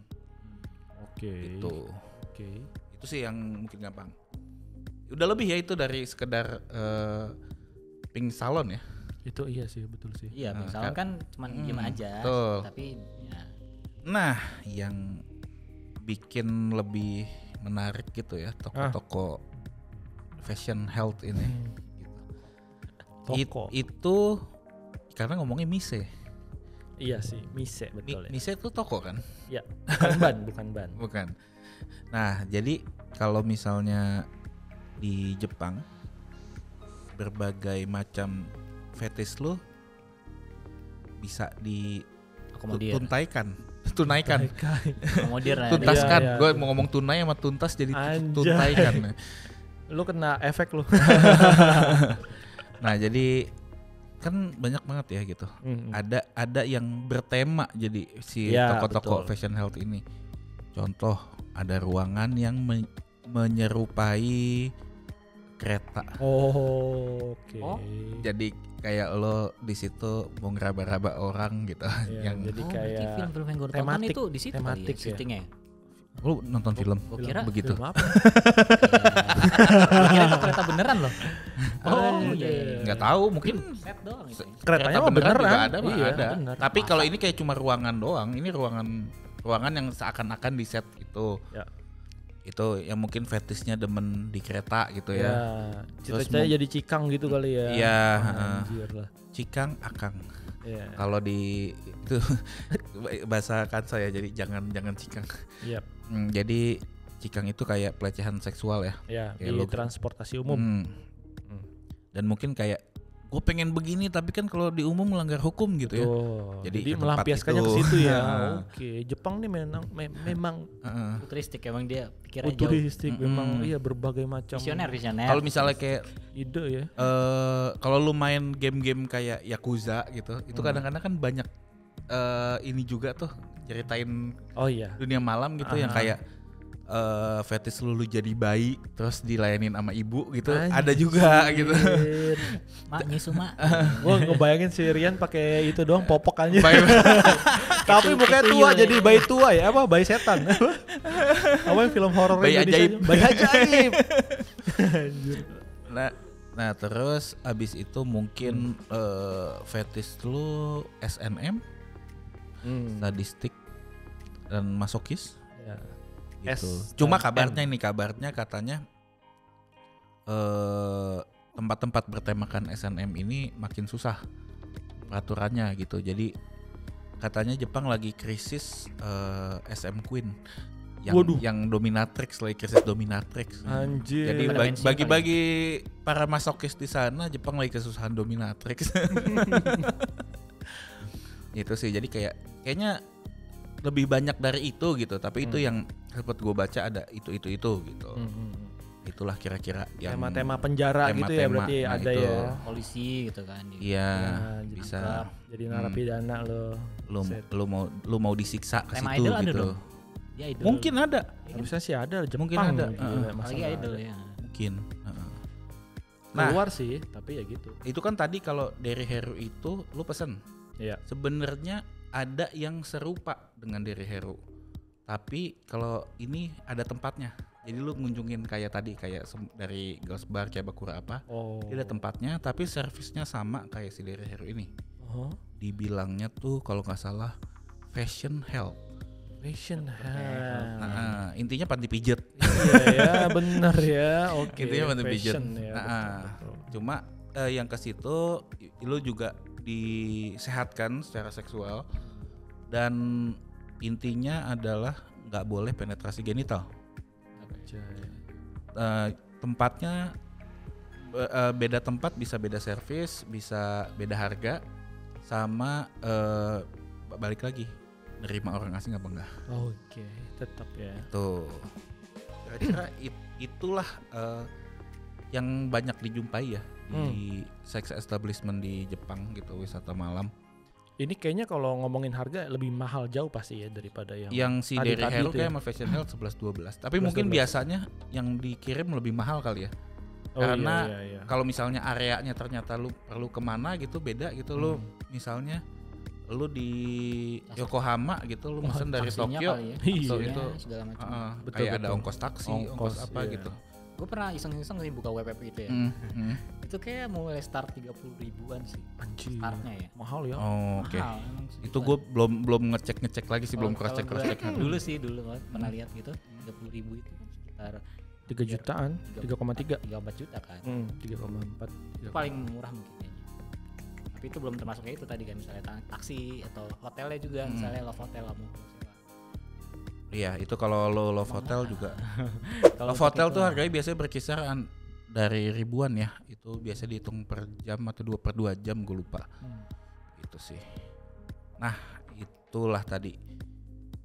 Oke. Itu sih yang mungkin gampang. Udah lebih ya itu dari sekedar ping salon ya. Itu iya sih, betul sih. Iya, ping salon kan cuma diem aja. Betul. Tapi ya. Nah, yang bikin lebih menarik gitu ya toko-toko fashion health ini. Toko. Itu karena ngomongnya mise. Iya sih, mise betul ya. Mise itu toko kan? Ya, bukan ban. Bukan. Nah, jadi kalau misalnya di Jepang berbagai macam fetish lo bisa tunaikan. Akomodir lah. Tuntaskan. Iya. Gue mau ngomong tunai sama tuntas jadi tuntaikan. Lu kena efek lu. Nah, jadi kan banyak banget ya gitu. Ada yang bertema jadi si toko-toko fashion health ini. Contoh, ada ruangan yang menyerupai kereta. Oke. Jadi kayak lo di situ mau ngeraba-raba orang gitu. Yang jadi kayak film yang gue tonton itu di situ kali ya syutingnya. Lu nonton film? Gue kira begitu. Film apa? Gue kira itu kereta beneran loh. Iya. Nggak tahu, mungkin set doang itu. Keretanya kereta beneran juga beneran. ada, Iya, ada. bener. Tapi kalau ini kayak cuma ruangan doang. Ini ruangan yang seakan-akan di set itu. Ya. Itu yang mungkin fetishnya demen di kereta gitu ya. Cita-citanya jadi cikang gitu kali ya. Iya, Anjir lah. Cikang akang. Iya. Kalau di itu bahasa Kansa ya, jadi jangan cikang. Iya. Jadi cikang itu kayak pelecehan seksual ya. Ya, kayak di transportasi umum. Dan mungkin kayak gue pengen begini tapi kan kalau di umum melanggar hukum gitu ya. Jadi melampiaskannya ke situ ya. Oke, Jepang nih memang futuristik, emang dia pikirannya futuristik, memang iya berbagai macam. Visioner. Kalau misalnya kayak ide ya. Kalau lu main game-game kayak Yakuza gitu, itu kadang-kadang kan banyak ini juga tuh ceritain dunia malam gitu yang kayak fetish lu jadi bayi terus dilayanin sama ibu gitu. Ada juga gitu. Mak nyusu mak. Gua ngebayangin si Rian pakai itu doang popok aja. Tapi mukanya tua jadi bayi tua ya, apa bayi setan. Apa yang film horor bayi ajaib. Bayi ajaib. Nah terus abis itu mungkin fetish lu SNM, sadistik dan masokis. Ya. Gitu. Cuma kabarnya katanya tempat-tempat bertemakan SNM ini makin susah peraturannya gitu. Jadi katanya Jepang lagi krisis SM Queen yang dominatrix, lagi krisis dominatrix. Anjir. Jadi bagi para masokis di sana, Jepang lagi kesusahan dominatrix. Itu sih, jadi kayaknya lebih banyak dari itu gitu, tapi itu yang sempat gue baca ada itu gitu. Itulah kira-kira yang tema-tema penjara gitu ya, berarti ada itu. ya. Polisi gitu kan. Iya, bisa. Jadi narapidana lu mau disiksa ke tema situ idol gitu. Ada dong. Ya, idol. Mungkin ada. Harusnya sih ada, Jepang mungkin ada. Lagi idol ya. Mungkin. Keluar sih, tapi ya gitu. Itu kan tadi kalau dari Heru itu lu pesen. Iya. Sebenarnya ada yang serupa dengan dari Heru, tapi kalau ini ada tempatnya. Jadi lu ngunjungin kayak tadi, kayak dari Ghost Bar, kayak Bakura apa, dia ada tempatnya, tapi servisnya sama kayak si dari Heru ini. Dibilangnya tuh kalau nggak salah fashion health. Intinya panti pijat. Iya ya, benar ya. Oke. Intinya panti pijat. Ya, betul. Cuma yang ke situ lu juga disehatkan secara seksual, dan intinya adalah nggak boleh penetrasi genital. Tempatnya beda tempat bisa beda servis, bisa beda harga, sama balik lagi nerima orang asing apa enggak. Oke, tetap ya. Tuh. Kira-kira itulah yang banyak dijumpai ya di sex establishment di Jepang gitu, wisata malam. Ini kayaknya kalau ngomongin harga lebih mahal jauh pasti ya daripada yang si tadi dari Hero itu kayak ya. sama Fashion Health 11-12. Tapi mungkin 11-12. biasanya yang dikirim lebih mahal kali ya. Oh, Karena iya. kalau misalnya areanya ternyata lu perlu kemana gitu beda gitu, lu misalnya lu di Yokohama gitu, lu mesen dari Taksinya Tokyo kali ya, Iya. so taksinya itu segala macam. Betul, kayak ada betul. ongkos taksi, ongkos Ongkos, apa iya. gitu. Gue pernah iseng-iseng sih buka web itu ya. Itu kayak mulai start 30 ribuan sih. Anjir. Startnya ya. Mahal ya. Oh, oke. Mahal, emang segitu. Itu gue belum ngecek lagi sih, belum cross check. Dulu banget pernah lihat gitu 30 ribu itu kan sekitar 3 jutaan, 3,3. 3,4 juta kan. 3,4. Itu paling murah mungkin kayaknya. Tapi itu belum termasuk kayak itu tadi kan, misalnya taksi atau hotelnya juga, misalnya Love Hotel kamu sewa. Iya, itu kalau lo Love Hotel juga. Kalau Love Hotel untuk tuh itu, harganya biasanya berkisar dari ribuan ya. Itu biasa dihitung per jam atau 2/2 jam, gue lupa. Itu sih. Nah, itulah tadi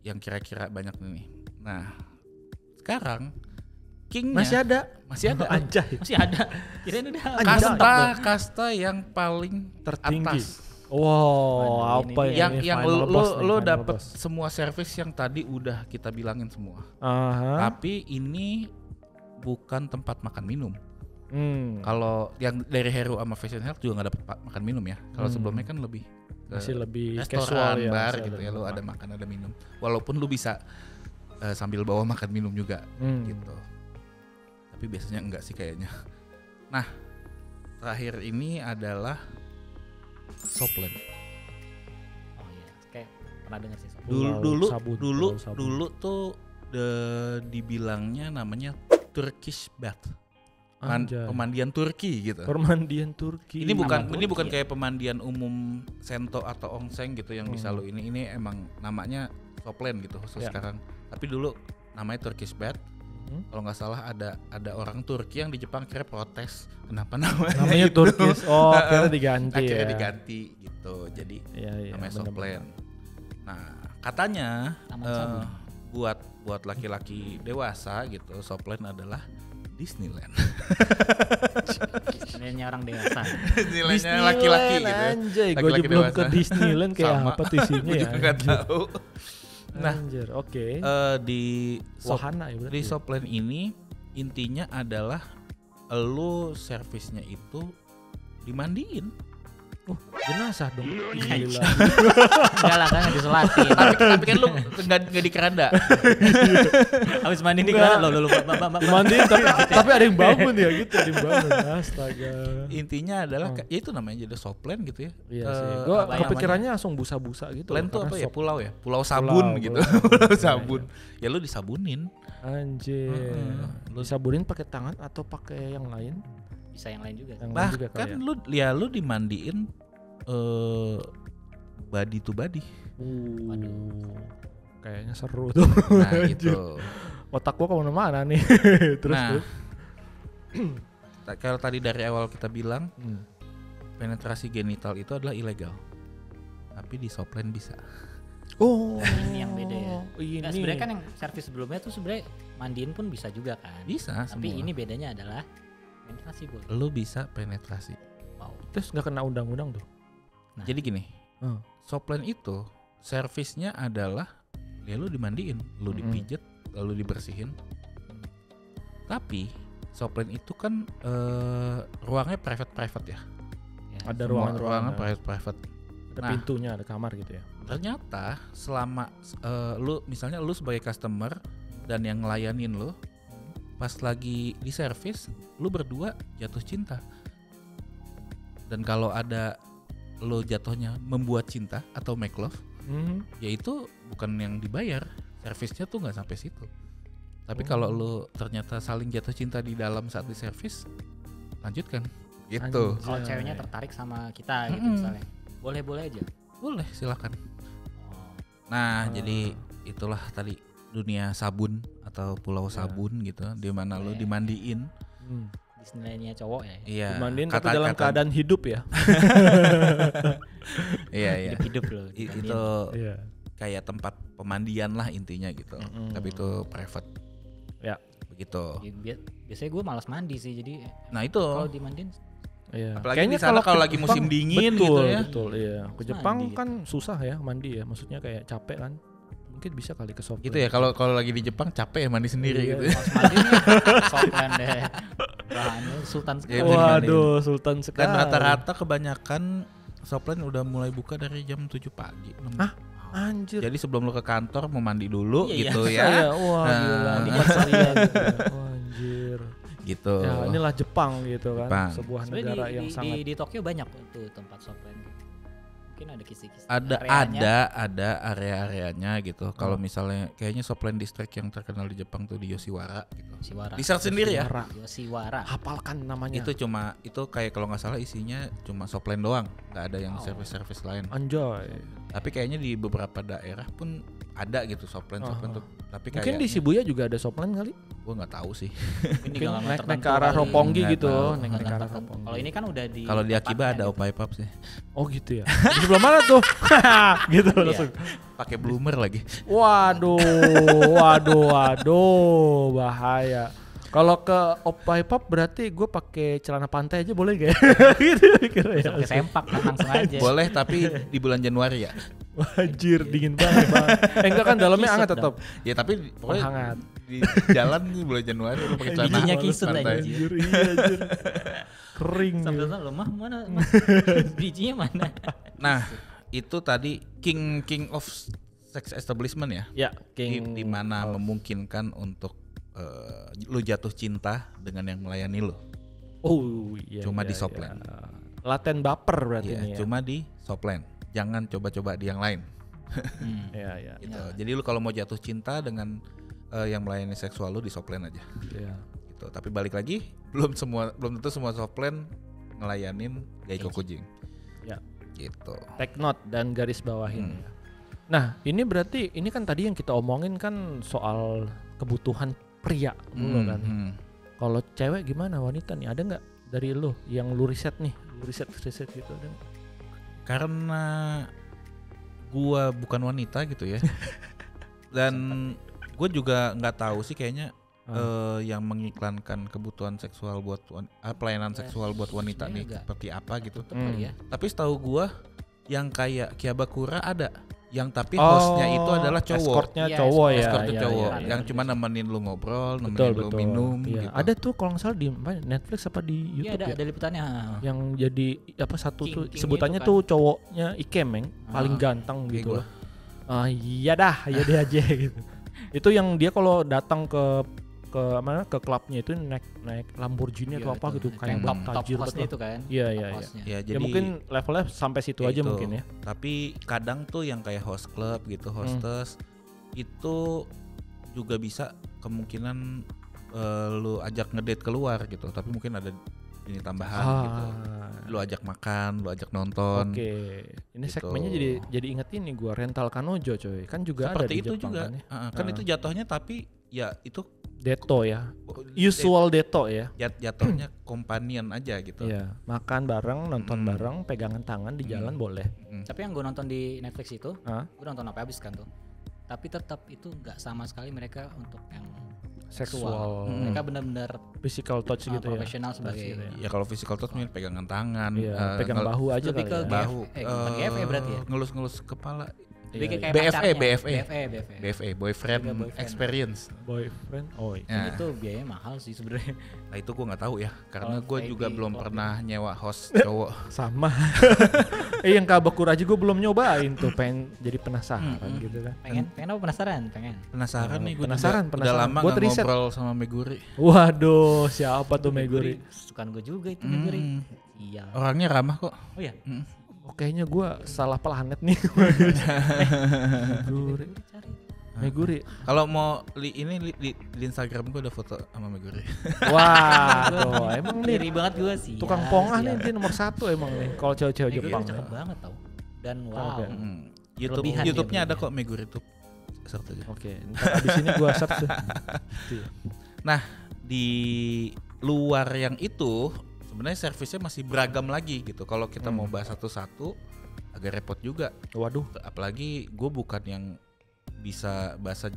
yang kira-kira banyak nih. Nah, sekarang Kingnya Masih ada. masih ada. Anjay. masih ada. Kirain udah Kasta yang paling Tertinggi. atas. Wow, Waduh, apa ini ya? Yang Final boss nih, lo final dapet boss. semua service yang tadi udah kita bilangin semua. Aha. Tapi ini bukan tempat makan minum. Hmm. Kalau yang dari Hero sama Fashion Health juga nggak dapat makan minum ya. Kalau sebelumnya kan lebih ke Masih lebih restoran, casual ya. bar masih gitu ya. Lo ada makan ada minum. Walaupun lu bisa sambil bawa makan minum juga gitu. Tapi biasanya enggak sih kayaknya. Nah, terakhir ini adalah Soplen. Oh iya, kayak pernah dengar sih. Dulu tuh dibilangnya namanya Turkish bath. Anjay. Pemandian Turki gitu. Permandian Turki. Ini bukan Turki ya? kayak pemandian umum sento atau onsen gitu yang bisa lo ini emang namanya Soplen gitu khusus Ya. sekarang. Tapi dulu namanya Turkish bath. Kalau nggak salah ada orang Turki yang di Jepang akhirnya protes kenapa namanya itu. Turkish. Oh, akhirnya diganti. Akhirnya ya. diganti gitu. Jadi Iya, namanya bener-bener. Soplen. Nah, katanya Taman sabun. buat laki-laki dewasa gitu, Soplen adalah Disneyland. Ini orang dewasa. Disneylandnya laki-laki gitu. ya. Anjay, gue Laki-laki aja belum ke dewasa. Disneyland kayak Sama. apa tuh isinya Gue ya. juga nggak tahu. Nah, Anjir, oke. di Wahana ya berarti. di Soplen ini intinya adalah lu servisnya itu dimandiin. Jenazah dong. Gila. Enggak lah kan disolatin. tapi kan lu nggak di keranda. Habis mandi di kan lo Dimandiin tapi ada yang bangun ya gitu, ada yang bangun. Astaga. Intinya adalah ya itu namanya jadi Soplen gitu ya. Iya sih. Gue apa kepikirannya langsung busa-busa gitu. Plan tuh karena apa ya? sop- Pulau ya? Pulau sabun Pulau, gitu. pulau. Pulau Iya, sabun. Ya lu disabunin. Anjir. Lu sabunin pakai tangan atau pakai yang lain? bisa yang lain juga. Yang lain juga Bahkan kali ya. lu dimandiin body to body. Waduh. Kayaknya seru tuh. Nah gitu. Otak gua kemana-mana nih. Terus Nah, terus. kalau tadi dari awal kita bilang penetrasi genital itu adalah ilegal. Tapi di Soplen bisa. Oh, Ini yang beda ya. Ini. Nah, sebenarnya kan yang servis sebelumnya tuh sebenarnya mandiin pun bisa juga kan. Bisa Tapi semua. ini bedanya adalah penetrasi bol. Lu bisa penetrasi. Wow. Terus nggak kena undang-undang tuh. Nah. Jadi gini, Hmm. Soplen itu servisnya adalah ya lu dimandiin, lu dipijet, lalu dibersihin. Tapi Soplen itu kan ruangnya private ya. Ada Semua ruangan-ruangan. private. Ada Nah. pintunya, ada kamar gitu ya. Ternyata selama lu misalnya lu sebagai customer dan yang ngelayanin lu pas lagi di servis lu berdua jatuh cinta. Dan kalau ada lu jatuhnya membuat cinta atau make love, yaitu bukan yang dibayar, servisnya tuh nggak sampai situ. Tapi kalau lu ternyata saling jatuh cinta di dalam saat di servis, lanjutkan gitu. Anjay. Kalau ceweknya tertarik sama kita gitu misalnya. Boleh-boleh aja. Boleh, silakan. Oh. Nah, jadi itulah tadi dunia sabun atau pulau sabun gitu, di mana lu dimandiin Disneylandnya cowok ya. Iya. Dimandiin tapi dalam keadaan hidup ya. Iya. Hidup loh. Itu Iya. kayak tempat pemandian lah intinya gitu. Tapi itu private. Ya. Begitu. Biasanya gue malas mandi sih, jadi Nah itu. kalau dimandiin Iya. Apalagi di sana kalau lagi musim dingin gitu ya. Betul, iya. Ke Terus Jepang mandi kan susah ya mandi ya. Maksudnya kayak capek kan. Mungkin bisa kali ke Soplen. Gitu ya, kalau lagi di Jepang capek ya mandi sendiri Iya. gitu. malas mandi nih Soplen deh. Bahannya sultan sekali. Waduh, sultan sekali. Dan rata-rata kebanyakan Soplen udah mulai buka dari jam 7 pagi. Hah? Anjir. Jadi sebelum lu ke kantor mau mandi dulu Iya, gitu Saya, ya. wah gila. Di Di Korea gitu. Wah, anjir. Gitu. Ya inilah Jepang gitu kan. Jepang. Sebuah Sebenarnya negara di, yang di, sangat di Tokyo banyak tuh tempat Soplen. Mungkin ada kisi-kisi. Ada area-areanya gitu. Kalau misalnya kayaknya Soplen District yang terkenal di Jepang tuh di Yoshiwara gitu. Yoshiwara. Di search sendiri ya. Yoshiwara. hafalkan namanya. Itu kayak kalau nggak salah isinya cuma Soplen doang, nggak ada yang service lain. Anjoy. Tapi kayaknya di beberapa daerah pun ada gitu Soplen tuh. Tapi Mungkin kayak di Shibuya juga ada Soplen kali. gua nggak tahu sih. Mungkin naik ke arah Roppongi Nggak gitu. tahu. Naik ke arah Roppongi. Kalau ini kan udah di Kalau di Akiba ada tempatnya Opai Pub sih. Oh gitu ya. Di sebelah mana tuh? Gitu Iya. langsung. Pakai bloomer lagi. Waduh, bahaya. Kalau ke Opai Pub berarti gue pakai celana pantai aja boleh gak? Gitu mikirnya ya. Pakai sempak kan langsung aja. Boleh tapi di bulan Januari ya. Wajir dingin banget bang. Enggak kan dalamnya hangat tetap. Ya tapi pokoknya Hangat. di jalan di bulan Januari lu pakai celana Bijinya kisut pantai. aja. Anjir, iya anjir. Kering. Sambil lo mah mana? Bijinya mana? Nah, itu tadi king of sex establishment ya. Ya, King. Di mana memungkinkan untuk lu jatuh cinta dengan yang melayani lu. Oh iya. Cuma iya, di Soplen. iya. Laten baper berarti Iya, ini ya. cuma di Soplen. Jangan coba-coba di yang lain. Iya, iya. Gitu. Jadi lu kalau mau jatuh cinta dengan yang melayani seksual lu di Soplen aja. Iya. Gitu. Tapi balik lagi, belum tentu semua Soplen ngelayanin Gaiko Kujing. Ya. Gitu. Take note dan garis bawahin ya. Nah, ini berarti ini kan tadi yang kita omongin kan soal kebutuhan pria dulu kan. Kalau cewek gimana, wanita nih? Ada nggak dari lu yang lu riset nih? Lu riset gitu ada nggak? Karena gua bukan wanita gitu ya. Dan gue juga nggak tahu sih kayaknya yang mengiklankan kebutuhan seksual buat pelayanan seksual buat wanita nih seperti apa gitu. Ya. Tapi setahu gua yang kayak Kiabakura ada, yang tapi hostnya itu adalah cowok. Escortnya Iya, cowok ya. Escortnya iya, cowok iya, yang iya. cuma nemenin lu ngobrol, Betul, nemenin lu betul. minum Iya. gitu. Ada tuh kalau nggak salah di Netflix apa di Iya YouTube ada ya? liputannya. Yang jadi apa satu tuh King sebutannya itu kan. tuh cowoknya Ikemeng paling ganteng kayak gitu gua. loh. Iya dah, iya deh aja gitu. Itu yang dia kalau datang ke mana ke klubnya itu naik Lamborghini atau apa gitu kayak top tajir hostnya betul. itu kan. Iya Top iya iya. hostnya. Ya, Ya jadi mungkin levelnya sampai situ aja itu. mungkin ya. Tapi kadang tuh yang kayak host club gitu, hostess itu juga bisa kemungkinan lu ajak ngedate keluar gitu. Tapi mungkin ada ini tambahan gitu. Lu ajak makan, lu ajak nonton. Oke. Ini Gitu. segmennya jadi inget ini gua rental kanojo coy. Kan juga Seperti ada di itu Jepang juga. kan ya. Kan itu jatuhnya tapi ya itu Deto ya. Usual deto ya. jatuhnya companion aja gitu. Iya, makan bareng, nonton bareng, pegangan tangan di jalan boleh. Tapi yang gue nonton di Netflix itu, Hah? gue nonton apa habis kan tuh. Tapi tetap itu nggak sama sekali mereka untuk yang Seksual. Mereka benar-benar Physical touch gitu ya. profesional sebagai Gitu Ya kalau physical touch mungkin pegangan tangan, Iya, pegang bahu aja lebih kali ke ya. bahu, bukan GFE berarti ya? ngelus-ngelus kepala. lebih kayak BFE, pacarnya. BFE. BFE. BFE, boyfriend, Juga boyfriend. experience. Boyfriend. Oh iya. Ya. Itu biayanya mahal sih sebenarnya. Nah itu gue nggak tahu ya, karena Kalau gue juga baby, belum kalau pernah nyewa host cowok. Sama. Yang Kabakura aja gue belum nyobain tuh, pengen jadi penasaran gitu kan. Pengen apa penasaran? Pengen. Penasaran nih gue Penasaran. udah lama Buat nggak riset. ngobrol sama Meguri. Waduh, siapa tuh Meguri? Sukaan gue juga itu Meguri. Iya. Orangnya ramah kok. Oh ya. Oh, kayaknya gue salah planet nih. Meguri. Cari. Meguri. Kalau mau di Instagram gue ada foto sama Meguri. Waduh, emang nih Ngeri banget gue sih. tukang pongah nih dia nomor 1 emang nih. Kalau cewek-cewek Jepang. Cakep banget tau. Dan wow. Oke. Kelebihan dia, YouTube-nya ada kelebihan. kok Meguri tuh. Search aja. Oke, ntar abis ini gue search tuh. Nah di luar yang itu sebenarnya servisnya masih beragam lagi gitu. Kalau kita mau bahas satu-satu agak repot juga. Waduh. Apalagi gue bukan yang bisa baca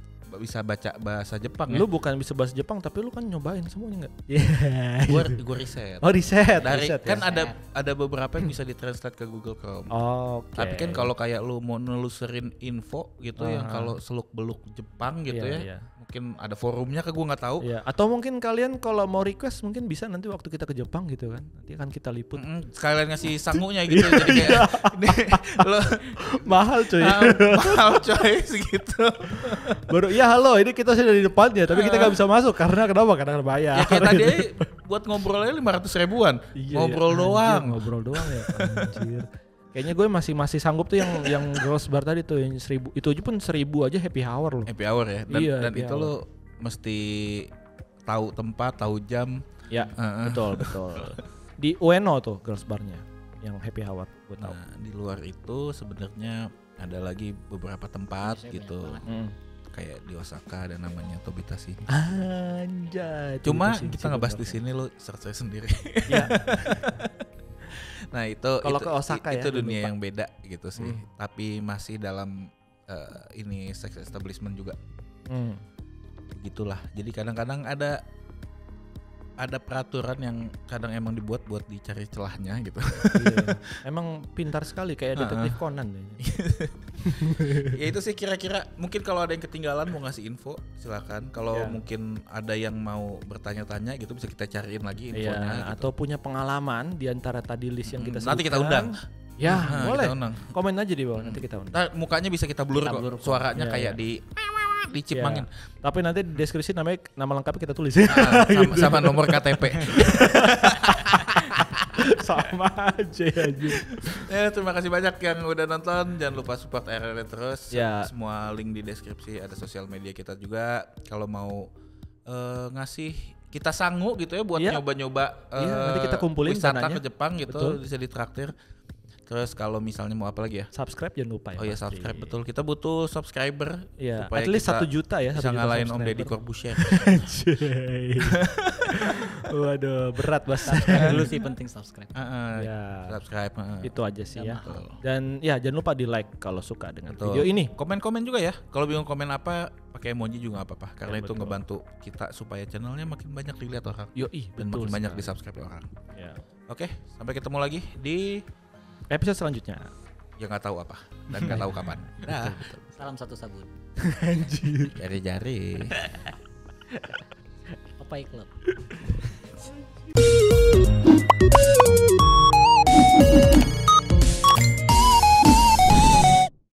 bahasa Jepang Lu bukan bisa bahasa Jepang tapi lu kan nyobain semuanya enggak? Gue riset. Oh, riset. Dari riset, kan ya? ada beberapa yang bisa ditranslate ke Google Chrome. Oke. Tapi kan kalau kayak lu mau nelusurin info gitu yang kalau seluk-beluk Jepang gitu Iya. mungkin ada forumnya ke gue nggak tahu. Iya, atau mungkin kalian kalau mau request mungkin bisa nanti waktu kita ke Jepang gitu kan. Nanti akan kita liput. Sekalian ngasih sangunya gitu jadi kayak ini lo Mahal cuy. mahal coy segitu. Baru ya halo, ini kita sudah di depannya tapi kita nggak bisa masuk karena kenapa? Karena bayar. Ya kayak tadi buat ngobrolnya 500 ribuan. Iya, ngobrol anjir, doang. Ngobrol doang ya. Anjir. Kayaknya gue masih sanggup tuh yang Girls Bar tadi tuh yang 1.000. Itu aja pun 1.000 aja happy hour loh. Happy hour ya. Dan, Iya, dan happy itu hour. lo mesti tahu tempat, tahu jam. Ya, betul. Di Ueno tuh Girls Barnya yang happy hour gue tahu. Nah, di luar itu sebenarnya ada lagi beberapa tempat Biasanya gitu. banyak banget. Kayak di Osaka ada namanya Tobitashi. Anjay. Cuma Tobitashi, kita ngebahas di bener. sini lo search sendiri. Ya, Nah itu Kalau ke Osaka itu ya, dunia lupa. yang beda gitu sih. Tapi masih dalam ini sex establishment juga. Begitulah. Jadi kadang-kadang ada peraturan yang kadang emang dibuat buat dicari celahnya gitu. Iya. Emang pintar sekali kayak detektif Conan deh. Ya itu sih kira-kira mungkin kalau ada yang ketinggalan mau ngasih info silakan. Kalau Ya. mungkin ada yang mau bertanya-tanya gitu bisa kita cariin lagi Iya, infonya gitu. atau punya pengalaman di antara tadi list yang kita sebutkan. Nanti kita undang. Ya, Nah, boleh. kita undang. Komen aja di bawah nanti kita undang. Nah, mukanya bisa kita blur Kita kok. blur kok. Suaranya Iya, kayak iya. dicipangin. Ya. Tapi nanti di deskripsi nama lengkapnya kita tulis. Sama nomor KTP. Sama aja anjir. Ya, terima kasih banyak yang udah nonton. Jangan lupa support RRD terus. Ya. Semua link di deskripsi, ada sosial media kita juga. Kalau mau ngasih kita sangu gitu ya buat Iya. nyoba-nyoba Iya, nanti kita kumpulin wisata dananya. ke Jepang gitu, Betul. bisa ditraktir. Terus kalau misalnya mau apa lagi ya? Subscribe jangan lupa ya. Oh ya, pasti. subscribe betul. Kita butuh subscriber Iya, supaya at least kita 1 juta ya. bisa 1 juta ngalahin Om subscriber. Deddy Corbuzier. Anjay. Waduh, berat Bas. Dulu sih penting subscribe. Ya. Subscribe. Itu aja sih ya. Betul. Dan ya jangan lupa di like kalau suka dengan Betul. video ini. Komen-komen juga ya. Kalau bingung komen apa, pakai emoji juga nggak apa-apa. Karena Ya, itu betul. ngebantu kita supaya channelnya makin banyak dilihat orang Yoi, dan betul makin banyak sekali. di-subscribe orang. Ya. Oke, sampai ketemu lagi di Episode selanjutnya. yang nggak tahu apa dan nggak tahu kapan. Dah. Salam satu sabun. Jari-jari. Opai Club.